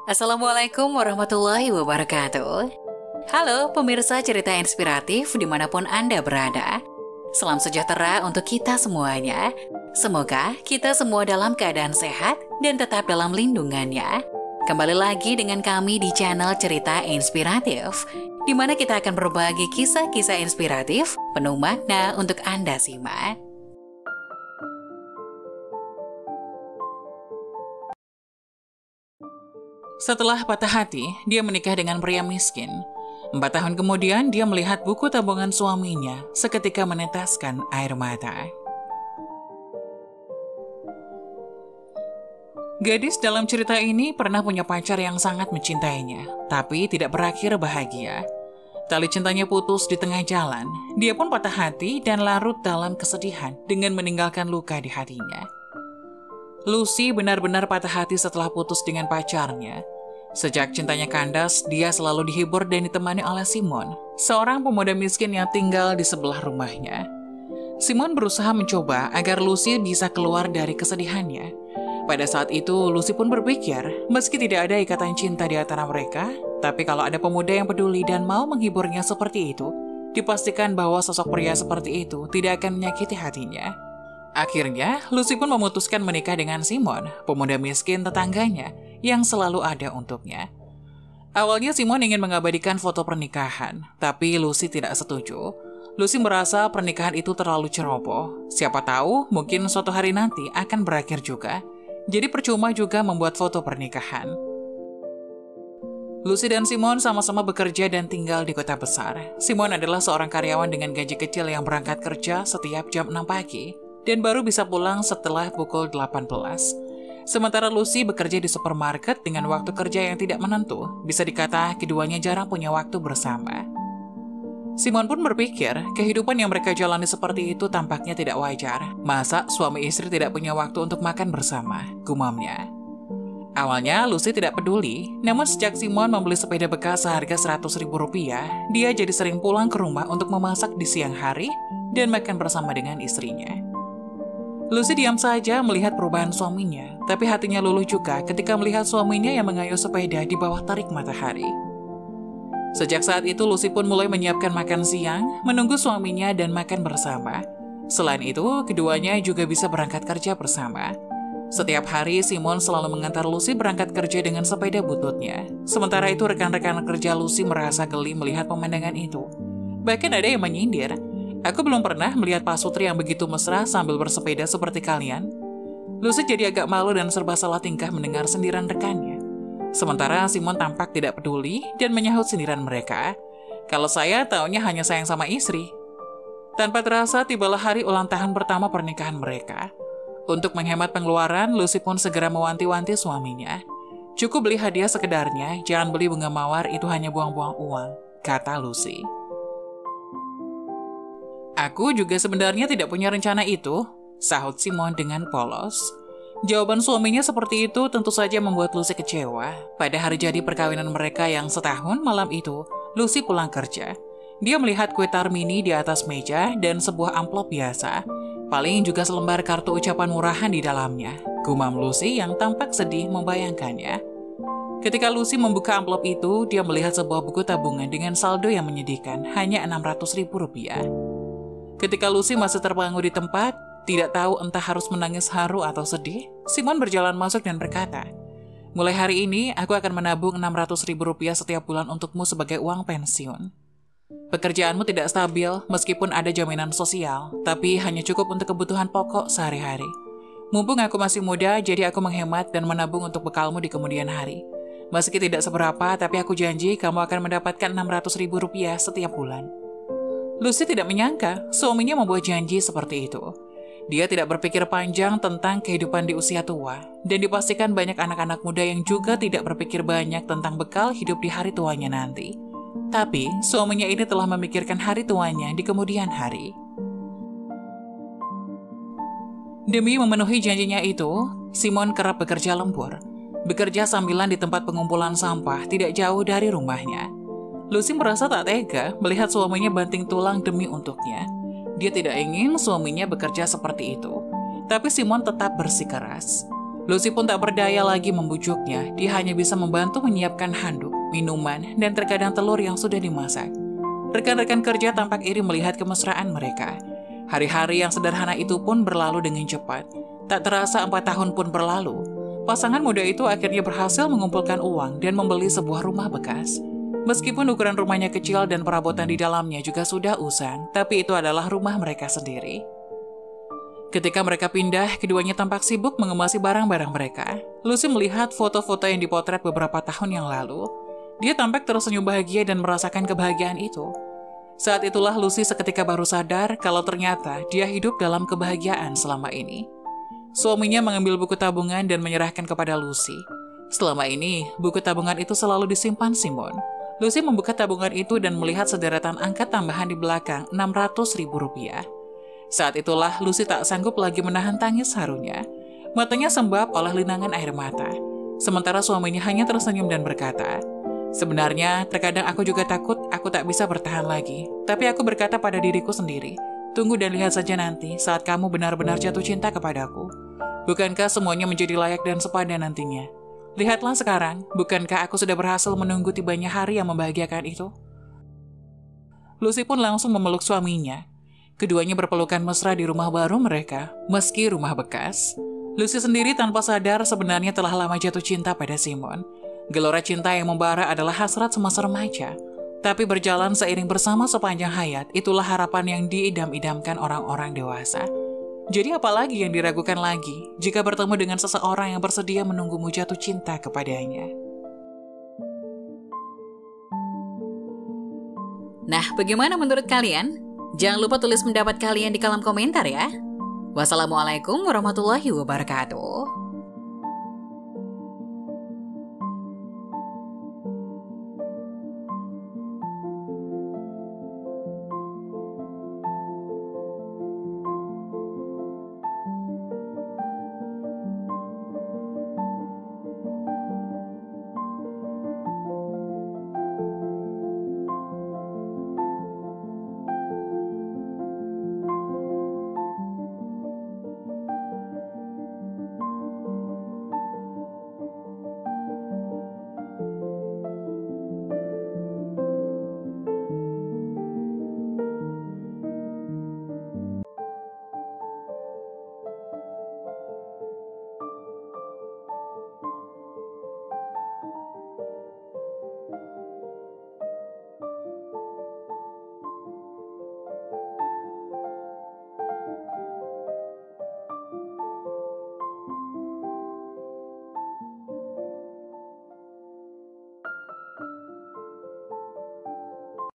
Assalamualaikum warahmatullahi wabarakatuh. Halo pemirsa cerita inspiratif dimanapun Anda berada. Salam sejahtera untuk kita semuanya. Semoga kita semua dalam keadaan sehat dan tetap dalam lindungannya. Kembali lagi dengan kami di channel Cerita Inspiratif, di mana kita akan berbagi kisah-kisah inspiratif penuh makna untuk Anda simak. Setelah patah hati, dia menikah dengan pria miskin. 4 tahun kemudian, dia melihat buku tabungan suaminya seketika meneteskan air mata. Gadis dalam cerita ini pernah punya pacar yang sangat mencintainya, tapi tidak berakhir bahagia. Tali cintanya putus di tengah jalan, dia pun patah hati dan larut dalam kesedihan dengan meninggalkan luka di hatinya. Lucy benar-benar patah hati setelah putus dengan pacarnya. Sejak cintanya kandas, dia selalu dihibur dan ditemani oleh Simon, seorang pemuda miskin yang tinggal di sebelah rumahnya. Simon berusaha mencoba agar Lucy bisa keluar dari kesedihannya. Pada saat itu, Lucy pun berpikir, meski tidak ada ikatan cinta di antara mereka, tapi kalau ada pemuda yang peduli dan mau menghiburnya seperti itu, dipastikan bahwa sosok pria seperti itu tidak akan menyakiti hatinya. Akhirnya, Lucy pun memutuskan menikah dengan Simon, pemuda miskin tetangganya, yang selalu ada untuknya. Awalnya Simon ingin mengabadikan foto pernikahan, tapi Lucy tidak setuju. Lucy merasa pernikahan itu terlalu ceroboh. Siapa tahu, mungkin suatu hari nanti akan berakhir juga. Jadi percuma juga membuat foto pernikahan. Lucy dan Simon sama-sama bekerja dan tinggal di kota besar. Simon adalah seorang karyawan dengan gaji kecil yang berangkat kerja setiap jam 6 pagi dan baru bisa pulang setelah pukul 18. Sementara Lucy bekerja di supermarket dengan waktu kerja yang tidak menentu, bisa dikata keduanya jarang punya waktu bersama. Simon pun berpikir, kehidupan yang mereka jalani seperti itu tampaknya tidak wajar. Masa suami istri tidak punya waktu untuk makan bersama, gumamnya. Awalnya Lucy tidak peduli, namun sejak Simon membeli sepeda bekas seharga Rp100.000, dia jadi sering pulang ke rumah untuk memasak di siang hari dan makan bersama dengan istrinya. Lucy diam saja melihat perubahan suaminya, tapi hatinya luluh juga ketika melihat suaminya yang mengayuh sepeda di bawah terik matahari. Sejak saat itu, Lucy pun mulai menyiapkan makan siang, menunggu suaminya dan makan bersama. Selain itu, keduanya juga bisa berangkat kerja bersama. Setiap hari, Simon selalu mengantar Lucy berangkat kerja dengan sepeda bututnya. Sementara itu, rekan-rekan kerja Lucy merasa geli melihat pemandangan itu. Bahkan ada yang menyindir, "Aku belum pernah melihat Pak Sutri yang begitu mesra sambil bersepeda seperti kalian." Lucy jadi agak malu dan serba salah tingkah mendengar sindiran rekannya. Sementara Simon tampak tidak peduli dan menyahut sindiran mereka. "Kalau saya taunya hanya sayang sama istri." Tanpa terasa, tibalah hari ulang tahun pertama pernikahan mereka. Untuk menghemat pengeluaran, Lucy pun segera mewanti-wanti suaminya. "Cukup beli hadiah sekedarnya, jangan beli bunga mawar, itu hanya buang-buang uang," kata Lucy. "Aku juga sebenarnya tidak punya rencana itu," sahut Simon dengan polos. Jawaban suaminya seperti itu tentu saja membuat Lucy kecewa. Pada hari jadi perkawinan mereka yang setahun malam itu, Lucy pulang kerja. Dia melihat kue tar mini di atas meja dan sebuah amplop biasa. Paling juga selembar kartu ucapan murahan di dalamnya. Gumam Lucy yang tampak sedih membayangkannya. Ketika Lucy membuka amplop itu, dia melihat sebuah buku tabungan dengan saldo yang menyedihkan, hanya Rp600.000. Ketika Lucy masih terbangun di tempat, tidak tahu entah harus menangis haru atau sedih, Simon berjalan masuk dan berkata, "Mulai hari ini, aku akan menabung Rp600.000 setiap bulan untukmu sebagai uang pensiun. Pekerjaanmu tidak stabil, meskipun ada jaminan sosial, tapi hanya cukup untuk kebutuhan pokok sehari-hari. Mumpung aku masih muda, jadi aku menghemat dan menabung untuk bekalmu di kemudian hari. Meski tidak seberapa, tapi aku janji kamu akan mendapatkan Rp600.000 setiap bulan." Lucy tidak menyangka suaminya membuat janji seperti itu. Dia tidak berpikir panjang tentang kehidupan di usia tua, dan dipastikan banyak anak-anak muda yang juga tidak berpikir banyak tentang bekal hidup di hari tuanya nanti. Tapi, suaminya ini telah memikirkan hari tuanya di kemudian hari. Demi memenuhi janjinya itu, Simon kerap bekerja lembur. Bekerja sambilan di tempat pengumpulan sampah tidak jauh dari rumahnya. Lucy merasa tak tega melihat suaminya banting tulang demi untuknya. Dia tidak ingin suaminya bekerja seperti itu. Tapi Simon tetap bersikeras. Lucy pun tak berdaya lagi membujuknya, dia hanya bisa membantu menyiapkan handuk, minuman, dan terkadang telur yang sudah dimasak. Rekan-rekan kerja tampak iri melihat kemesraan mereka. Hari-hari yang sederhana itu pun berlalu dengan cepat. Tak terasa 4 tahun pun berlalu. Pasangan muda itu akhirnya berhasil mengumpulkan uang dan membeli sebuah rumah bekas. Meskipun ukuran rumahnya kecil dan perabotan di dalamnya juga sudah usang, tapi itu adalah rumah mereka sendiri. Ketika mereka pindah, keduanya tampak sibuk mengemasi barang-barang mereka. Lucy melihat foto-foto yang dipotret beberapa tahun yang lalu. Dia tampak tersenyum bahagia dan merasakan kebahagiaan itu. Saat itulah Lucy seketika baru sadar kalau ternyata dia hidup dalam kebahagiaan selama ini. Suaminya mengambil buku tabungan dan menyerahkan kepada Lucy. Selama ini, buku tabungan itu selalu disimpan Simon. Lucy membuka tabungan itu dan melihat sederetan angka tambahan di belakang, Rp600.000. Saat itulah Lucy tak sanggup lagi menahan tangis harunya. Matanya sembab oleh linangan air mata. Sementara suaminya hanya tersenyum dan berkata, "Sebenarnya, terkadang aku juga takut aku tak bisa bertahan lagi. Tapi aku berkata pada diriku sendiri, tunggu dan lihat saja nanti saat kamu benar-benar jatuh cinta kepadaku. Bukankah semuanya menjadi layak dan sepadan nantinya? Lihatlah sekarang, bukankah aku sudah berhasil menunggu tibanya hari yang membahagiakan itu?" Lucy pun langsung memeluk suaminya. Keduanya berpelukan mesra di rumah baru mereka, meski rumah bekas. Lucy sendiri tanpa sadar sebenarnya telah lama jatuh cinta pada Simon. Gelora cinta yang membara adalah hasrat semasa remaja. Tapi berjalan seiring bersama sepanjang hayat, itulah harapan yang diidam-idamkan orang-orang dewasa. Jadi apalagi yang diragukan lagi jika bertemu dengan seseorang yang bersedia menunggumu jatuh cinta kepadanya? Nah, bagaimana menurut kalian? Jangan lupa tulis pendapat kalian di kolom komentar ya. Wassalamualaikum warahmatullahi wabarakatuh.